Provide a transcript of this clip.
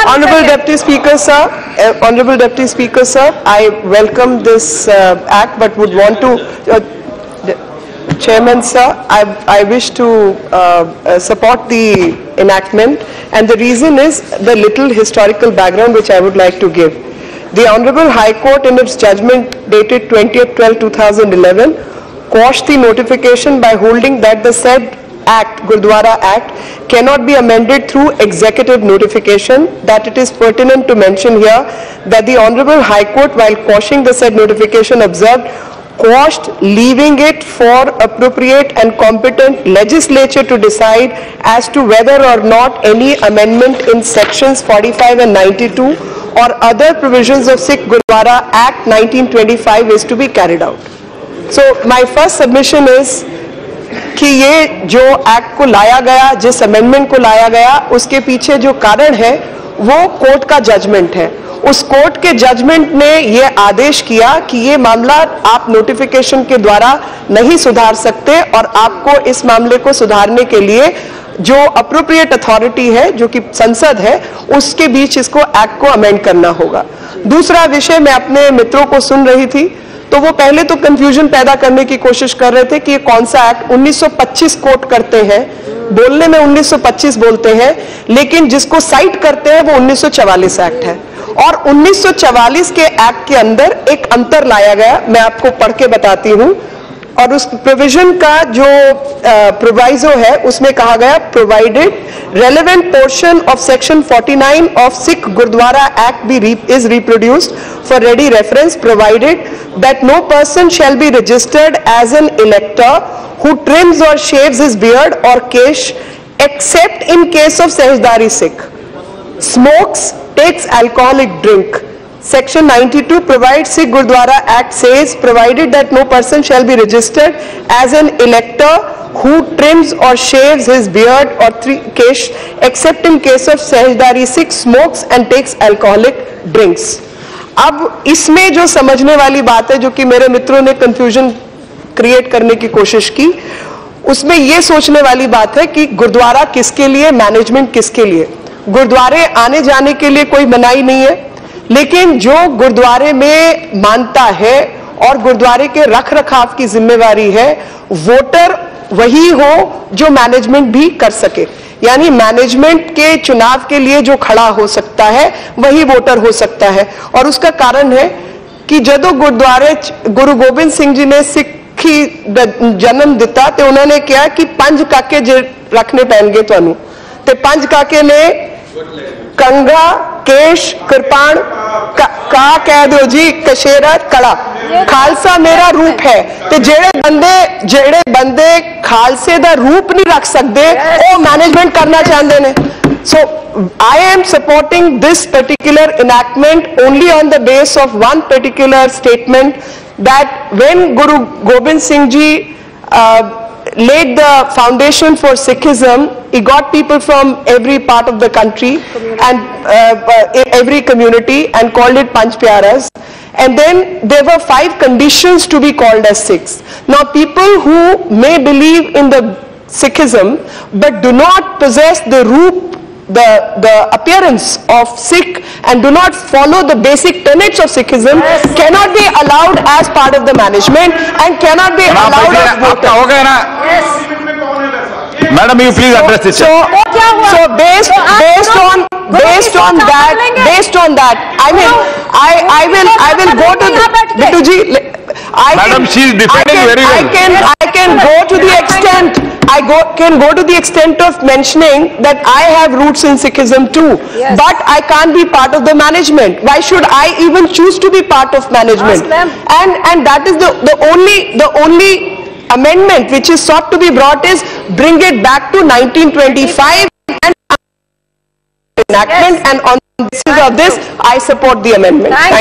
Honorable Deputy Speaker sir, I welcome this act, but would want to, Chairman sir, I wish to support the enactment, and the reason is the little historical background which I would like to give. The Honorable High Court in its judgment dated 20th-12-2011 quashed the notification by holding that the said Act, Gurdwara Act, cannot be amended through executive notification, that it is pertinent to mention here that the Honorable High Court, while quashing the said notification, observed, quashed, leaving it for appropriate and competent legislature to decide as to whether or not any amendment in sections 45 and 92 or other provisions of Sikh Gurdwara Act 1925 is to be carried out. So my first submission is कि ये जो act को लाया गया, जिस amendment को लाया गया, उसके पीछे जो कारण है वो कोर्ट का जजमेंट है। उस कोर्ट के जजमेंट ने ये आदेश किया कि ये मामला आप नोटिफिकेशन के द्वारा नहीं सुधार सकते और आपको इस मामले को सुधारने के लिए जो अप्रोप्रिएट अथॉरिटी है, जो कि संसद है, उसके बीच इसको एक्ट को अमेंड करना होगा। दूसरा विषय, मैं अपने मित्रों को सुन रही थी तो वो पहले तो कंफ्यूजन पैदा करने की कोशिश कर रहे थे कि ये कौन सा एक्ट 1925 कोट करते हैं, बोलने में 1925 बोलते हैं, लेकिन जिसको साइट करते हैं वो 1944 एक्ट है। और 1944 के एक्ट के अंदर एक अंतर लाया गया, मैं आपको पढ़ के बताती हूं, और उस प्रोविजन का जो प्रोवाइजो है उसमें कहा गया, provided relevant portion of section 49 of Sikh Gurdwara Act is reproduced for ready reference, provided that no person shall be registered as an elector who trims or shaves his beard or kesh except in case of Sahijdari Sikh, smokes, takes alcoholic drink. Section 92 provides, Sikh Gurdwara Act says, provided that no person shall be registered as an elector who trims or shaves his beard or kesh except in case of Sahijdari Sikh, smokes and takes alcoholic drinks. अब इसमें जो समझने वाली बात है, जो कि मेरे मित्रों ने कंफ्यूजन क्रिएट करने की कोशिश की, उसमें ये सोचने वाली बात है कि गुरुद्वारा किसके लिए, मैनेजमेंट किसके लिए। गुरुद्वारे आने जाने के लिए कोई मनाही नहीं है, लेकिन जो गुरुद्वारे में मानता है और गुरुद्वारे के रख रखाव की जिम्मेवारी है, वोटर वही हो जो मैनेजमेंट भी कर सके। यानी मैनेजमेंट के चुनाव के लिए जो खड़ा हो सकता है वही वोटर हो सकता है। और उसका कारण है कि जदों गुरुद्वारे गुरु गोबिंद सिंह जी ने सिक्खी जन्म दिता तो उन्होंने कहा कि 5 काके जे रखने पैणगे तुहानू, ते 5 काके ने कंघा, केश, कृपाण, का कह दो जी, कशेरा, कड़ा, खालसा मेरा रूप है। ते जेड़े बंदे खालसे दा रूप नहीं रख सकते वो मैनेजमेंट करना चाहते ने। So I am supporting this particular enactment only on the basis of one particular statement, that when Guru Gobind Singh Ji laid the foundation for Sikhism, he got people from every part of the country and every community and called it Panch Pyaras. And then there were 5 conditions to be called as Sikhs. Now people who may believe in the Sikhism but do not possess the roop, the appearance of Sikh, and do not follow the basic tenets of Sikhism, cannot be allowed as part of the management and cannot be allowed as voters. Madam, you please address this. So based on that, I mean, I will go to Bittu ji. Madam, she is defending very well. I can go to the extent. Can go to the extent of mentioning that I have roots in Sikhism too, but I can't be part of the management. Why should I even choose to be part of management? And that is the only amendment which is sought to be brought is bring it back to 1925 and enactment, and on the basis of this I support the amendment. Thank you.